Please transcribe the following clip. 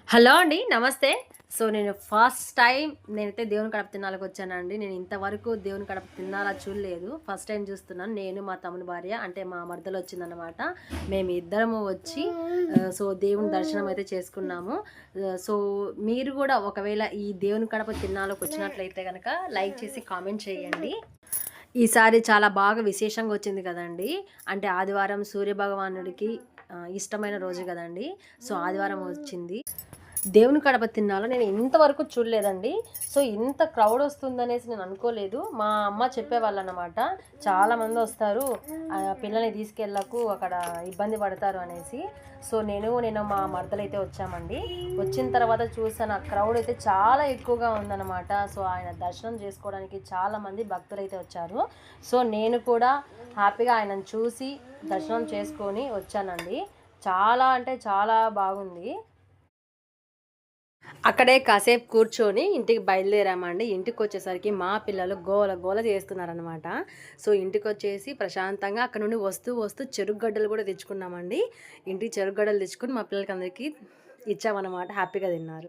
Hello అండి. నమస్తే. So, నేను ఫస్ట్ టైం నేనైతే దేవుని కడప తిరునాళ్ళకి వచ్చానండి. నేను ఇంతవరకు దేవుని కడప తిరునాళ్ళ చూడలేదు. ఫస్ట్ టైం చూస్తున్నాను. నేను, మా తమ్ముని భార్య అంటే మా మరదలొచ్చిందనమాట. మేమిద్దరము వచ్చి సో, దేవుని దర్శనం అయితే చేసుకున్నాము. సో, మీరు గూడా ఒకవేళ ఈ దేవుని కడప తిరునాళ్ళకొచ్చినట్లయితే గనక లైక్ చేసి కామెంట్ చేయండి. ఈసారి చాలా బాగా విశేషంగా వచ్చింది కదండీ! అంటే ఆదివారం సూర్యభగవానుడికి ఇష్టమైన రోజు గదండీ! సో, ఆదివారం వచ్చింది. దేవుని కడప తిరునాళ్ళ నేను ఇంతవరకు చూడలేదండి. సో, ఇంత క్రౌడ్ వస్తుందనేసి నేను అనుకోలేదు. మా అమ్మ చెప్పేవాళ్ళనమాట. చాలామందొస్తారు, పిల్లల్ని తీసుకెళ్ళకు అక్కడ ఇబ్బంది పడతారు అనేసి. సో, నేను మా మరదలైతే వచ్చామండి. వచ్చిన తర్వాత చూసాను ఆ క్రౌడ్ అయితే చాలా ఎక్కువగా ఉందనమాట. సో, ఆయన దర్శనం చేసుకోవడానికి చాలామంది భక్తులైతే వచ్చారు. సో, నేను కూడా హ్యాపీగా ఆయనను చూసి దర్శనం చేసుకొని వచ్చానండి. చాలా అంటే చాలా బాగుంది. అక్కడే కాసేపు కూర్చొని ఇంటికి బయలుదేరామండి. ఇంటికొచ్చేసరికి మా పిల్లలు గోల గోల చేస్తున్నారనమాట. సో, ఇంటికొచ్చేసి ప్రశాంతంగా అక్కడ నుండి వస్తూ చెరుకుగడ్డలు కూడా తెచ్చుకున్నామండి. ఇంటికి చెరుకుగడ్డలు తెచ్చుకొని మా పిల్లలకందరికీ ఇచ్చామనమాట. హ్యాపీగా తిన్నారు.